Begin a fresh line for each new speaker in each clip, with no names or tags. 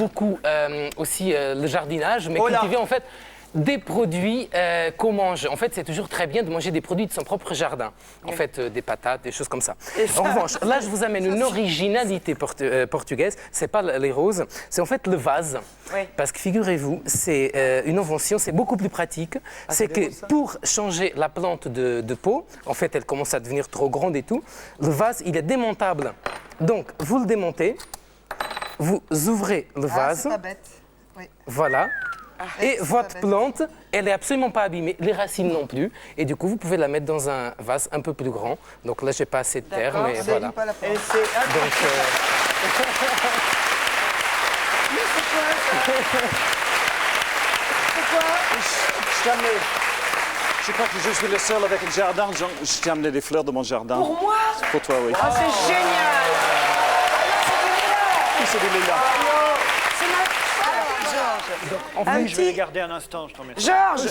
beaucoup aussi le jardinage, mais cultiver en fait des produits qu'on mange. En fait, c'est toujours très bien de manger des produits de son propre jardin. En fait, des patates, des choses comme ça. En revanche, là, je vous amène une originalité portugaise. C'est pas les roses, c'est en fait le vase.
Oui.
Parce que figurez-vous, c'est une invention, c'est beaucoup plus pratique. C'est que pour changer la plante de pot, en fait, elle commence à devenir trop grande et tout, le vase, il est démontable. Donc, vous le démontez, vous ouvrez le vase.
C'est pas bête. Oui.
Voilà. Et votre plante, elle est absolument pas abîmée, les racines non plus. Et du coup, vous pouvez la mettre dans un vase un peu plus grand. Donc là, j'ai pas assez de terre, mais voilà.
Pas la plante.
Et c'est...
Donc,
Je crois que je suis le seul avec un jardin. Je t'ai amené des fleurs de mon jardin.
Pour moi?
Pour toi, oui.
Ah, c'est génial!
C'est des lilas.
C'est ma...
en
Un
fait,
Je vais les garder un instant, je t'en mets.
Georges!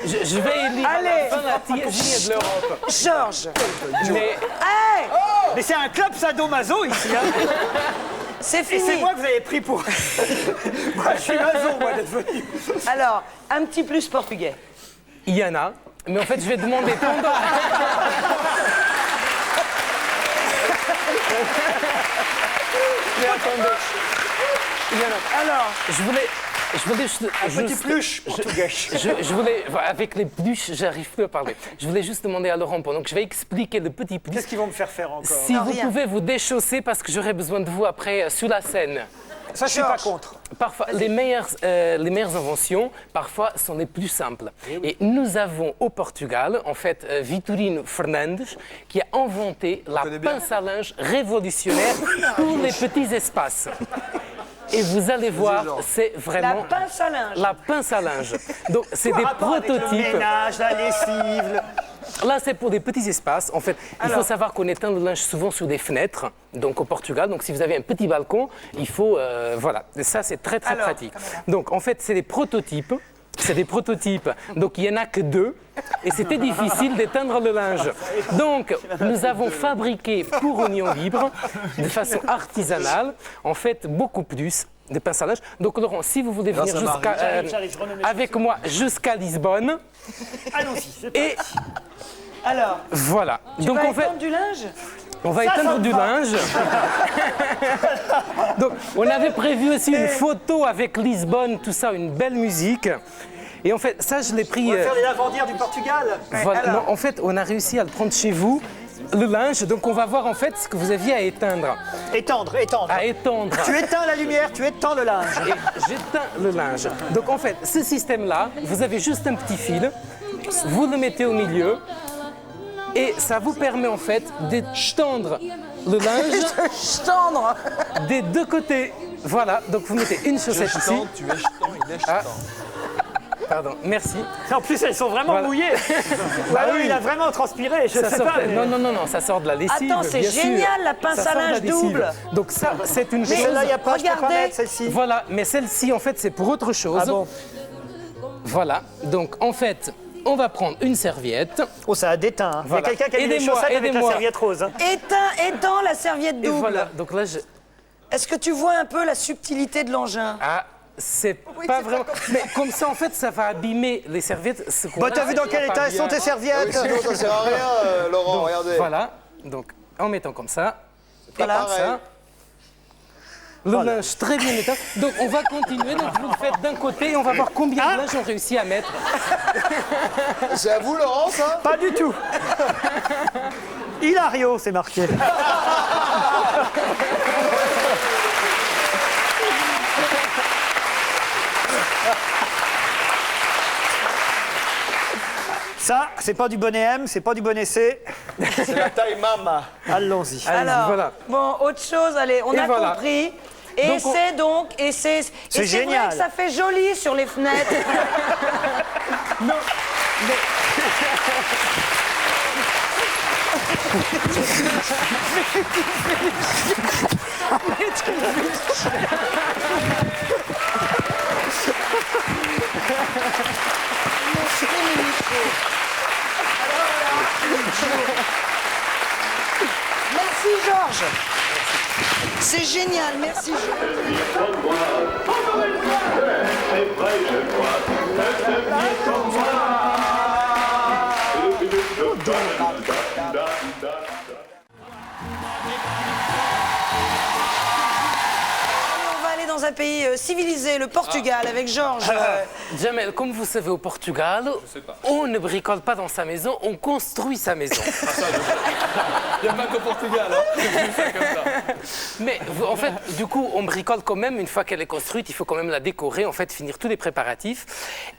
je vais élire à la
Allez.
fin la tiésie de l'Europe.
Georges!
Mais
Hey!
Mais c'est un club sadomaso ici, hein.
C'est
Et c'est
fini!
moi que vous avez pris pour... moi, je suis maso, moi, d'être venu.
Alors, un petit plus portugais.
il y en a. Mais en fait, je vais demander pendant... Mais attendez. Il y en a.
Alors,
Je voulais juste...
Petit pluche portugais.
Je voulais, avec les pluches, j'arrive plus à parler. Je voulais juste demander à Laurent, pendant que je vais expliquer le petit plus,
Qu'est-ce qu'ils vont me faire faire encore?
si
Non,
vous
rien.
pouvez vous déchausser parce que j'aurai besoin de vous après sur la scène.
Ça, je suis pas contre.
Parfois, les meilleures inventions, parfois, sont les plus simples. Et nous avons au Portugal, en fait, Vitorino Fernandes, qui a inventé la pince à linge révolutionnaire pour les petits espaces. Et vous allez voir, c'est
la
vraiment
pince à linge.
la pince à linge. Donc, c'est
Quoi
des
rapport avec le
prototypes.
ménage, la lessive...
Là, c'est pour des petits espaces. En fait, il faut savoir qu'on éteint le linge souvent sur des fenêtres, donc au Portugal. Donc, si vous avez un petit balcon, il faut... voilà, et ça, c'est très, très pratique. Donc, en fait, c'est des prototypes. C'est des prototypes. Donc, il n'y en a que 2. Et c'était difficile d'éteindre le linge. Donc, nous avons fabriqué pour Union Libre, de façon artisanale, en fait, beaucoup plus de pinces à linge. Donc, Laurent, si vous voulez venir
J'arrive, je remets mes
avec moi jusqu'à Lisbonne,
Allons-y, c'est
et
Alors,
voilà.
tu
Donc,
vas
en fait,
étendre du linge?
on va éteindre du linge. Donc, on avait prévu aussi une photo avec Lisbonne, tout ça, une belle musique. Et en fait, ça, je l'ai pris...
On va faire les lavandières du Portugal.
voilà.
alors.
Non, en fait, on a réussi à le prendre chez vous, le linge. Donc, on va voir en fait ce que vous aviez à éteindre.
Étendre.
À étendre.
Tu éteins la lumière, tu éteins le linge.
Et j'éteins le linge. Donc, en fait, ce système-là, vous avez juste un petit fil. Vous le mettez au milieu. Et ça vous permet en fait d'étendre le linge
Tendre!
des deux côtés. Voilà, donc vous mettez une chaussette ici.
Tu es jetant, il est jetant.
Pardon, merci.
En plus, elles sont vraiment
Voilà.
mouillées.
Bah
Ah
oui.
oui, il a vraiment transpiré, je
Ça
sais
sort-
pas. mais-
Non, ça sort de la lessive.
Attends, c'est
bien sûr.
génial, la pince
Ça
à
sort de la
linge
lessive.
double.
Donc ça, c'est une
Mais
chose...
celle-là, il n'y a pas, je peux pas
Regardez.
mettre celle-ci.
Voilà, mais celle-ci, en fait, c'est pour autre chose.
Ah bon?
Voilà, donc en fait, on va prendre une serviette.
Oh, ça a déteint. Hein.
Voilà.
Il y a quelqu'un qui a mis les
Aidez-moi,
chaussettes avec la
aidez-moi.
serviette rose. Hein.
Étends la serviette
Et
double.
voilà, donc là, je...
Est-ce que tu vois un peu la subtilité de l'engin?
Ah, c'est pas vraiment... Mais comme ça, en fait, ça va abîmer les serviettes. Ce qu'on
Bah,
a,
t'as vu dans
ça
quel
va
état
pas
elles sont
bien.
tes serviettes?
Sinon, ça sert à rien, Laurent, regardez.
Voilà, donc en mettant comme ça.
Voilà.
Comme ça. Le linge très bien éteint. Donc on va continuer, donc vous le faites d'un côté et on va voir combien de linge on réussit à mettre.
C'est à vous, Laurent, ça?
Pas du tout. Hilario, c'est marqué. Ça, c'est pas du bonnet M, c'est pas du bonnet C.
C'est la taille mama.
Allons-y.
Allez,
Alors,
voilà.
bon, autre chose, allez, on
Et
a
voilà.
compris. Et
Donc, on-
c'est donc, et c'est
génial.
vrai que ça fait joli sur les fenêtres. C'est génial, merci Jolie. On va aller dans un pays civilisé, le Portugal, avec Georges.
Jamel, comme vous savez, au Portugal, on ne bricole pas dans sa maison, on construit sa maison.
Il n'y a pas qu'au Portugal, hein. C'est ça comme ça.
Mais en fait, du coup, on bricole quand même, une fois qu'elle est construite, il faut quand même la décorer, en fait, finir tous les préparatifs.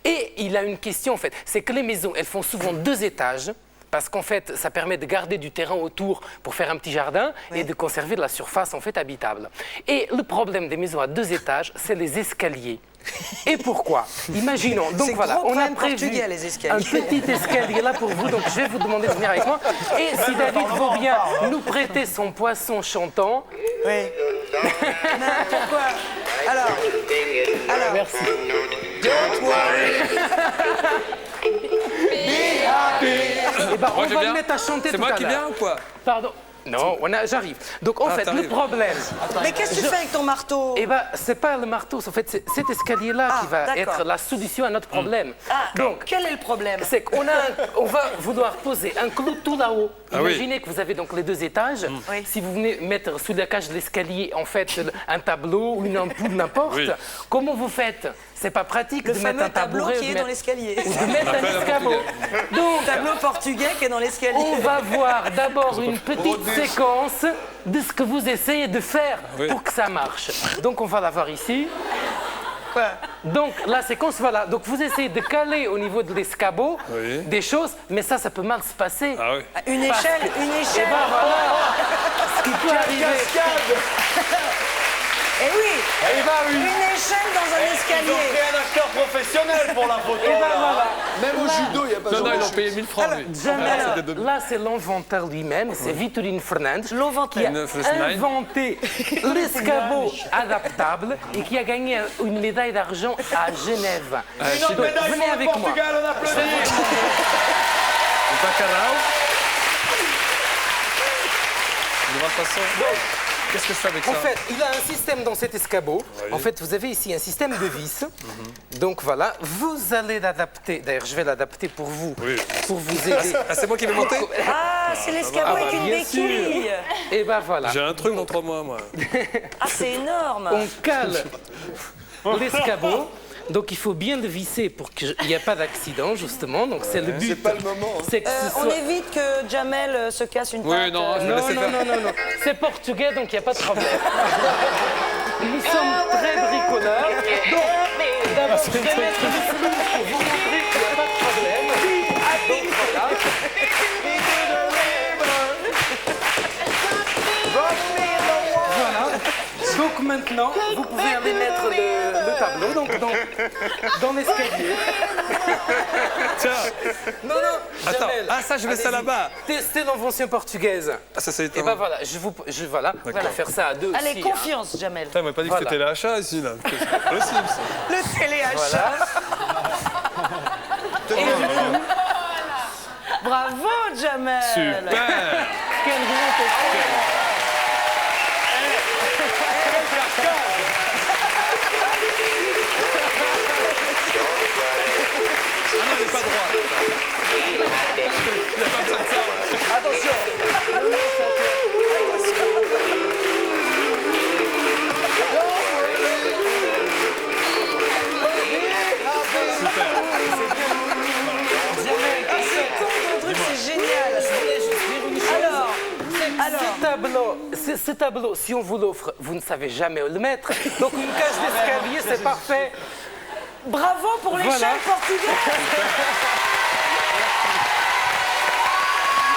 Et il a une question, en fait, c'est que les maisons, elles font souvent 2 étages. Parce qu'en fait, ça permet de garder du terrain autour pour faire un petit jardin et de conserver de la surface en fait habitable. Et le problème des maisons à 2 étages, c'est les escaliers. Et pourquoi? Imaginons, donc voilà, on a prévu
portugais, les escaliers.
un petit escalier là pour vous, donc je vais vous demander de venir avec moi. Et si David veut bien nous prêter son poisson chantant.
Oui. Pourquoi? Alors,
Merci. Eh ben, on va le mettre à chanter
C'est
tout à
moi qui
l'heure.
viens ou quoi?
Pardon. Non, j'arrive. Donc en fait, le
t'arrives.
problème,
mais qu'est-ce que tu fais avec ton marteau?
eh ben, c'est pas le marteau, en fait, c'est cet escalier-là qui va
d'accord.
être la solution à notre problème.
Donc, quel est le problème?
C'est qu'on on va vouloir poser un clou tout là-haut.
Ah oui.
Imaginez que vous avez donc les 2 étages.
Oui.
Si vous venez mettre sous la cage de l'escalier, en fait, un tableau ou une ampoule, n'importe,
Oui.
comment vous faites? C'est pas pratique
Le
de mettre un
fameux tableau
tabouret
qui est
de
dans
mettre-
l'escalier.
ou de mettre un escabeau. Donc,
Tableau portugais qui est dans l'escalier.
on va voir d'abord une petite séquence de ce que vous essayez de faire pour que ça marche. Donc on va la voir ici.
Quoi?
Donc la séquence, voilà. Donc vous essayez de caler au niveau de l'escabeau
Oui.
des choses, mais ça peut mal se passer.
Ah oui.
Une échelle, une
Et
échelle.
ben voilà, ce qui peut arriver.
Eh oui, une échelle dans un
Ils ont
escalier.
pris un acteur professionnel pour la photo.
Et ben
là.
voilà.
Même au judo, il n'y a pas
Non,
ce
non,
genre
ils
de
ont
chute.
payé 1000 francs, lui.
Jamel, là c'est l'inventeur lui-même, c'est Vitorino Fernandes, qui a
L'inventeur.
inventé l'escabeau adaptable et qui a gagné une médaille d'argent à Genève.
Une autre
Donc,
médaille
venez
pour le
avec moi.
Portugal, on applaudit.
Le bacalao. De toute façon, qu'est-ce que je fais avec ça?
En fait, il a un système dans cet escabeau. En fait, vous avez ici un système de vis. Donc voilà, vous allez l'adapter. D'ailleurs, je vais l'adapter pour vous, pour vous aider.
Ah, c'est moi qui vais monter?
Ah, c'est l'escabeau avec une
bien sûr.
béquille.
Et ben voilà,
J'ai un truc dans 3 mois, moi.
Ah, c'est énorme.
on cale l'escabeau. Donc il faut bien le visser pour qu'il n'y ait pas d'accident, justement. Donc c'est le but.
C'est pas le moment.
C'est que ce
On
soit-
évite que Jamel se casse une patte.
Oui, non, je vais
Non,
laisser
non,
faire.
non, non, non. C'est portugais, donc il n'y a pas de problème. Nous sommes très bricoleurs. Donc, d'abord, je vais mettre le flou pour vous montrer qu'il n'y a pas de problème. Donc, voilà. Voilà. Donc maintenant, vous pouvez aller mettre le tableau donc, dans l'escalier.
Tiens,
Non, non,
attends.
Jamel,
Ah, ça, je mets ça
allez-y.
là-bas.
Testez l'invention portugaise.
Ah, ça, c'est
Et
étonnant.
ben voilà, voilà, on va la faire ça à 2
Allez,
aussi.
confiance, Jamel.
Putain, il m'a pas dit
Voilà.
que c'était l'achat ici, là. C'est pas possible, ça.
Le téléachat.
Voilà.
Bravo, Jamel.
Super.
Quel grand effort.
Ah non, il est pas droit. Il a pas besoin de ça.
Attention.
Ton truc, c'est génial. Alors,
Ce tableau, si on vous l'offre, vous ne savez jamais où le mettre. Donc une cage d'escalier, c'est parfait.
bravo pour l'échelle
Voilà.
portugaise.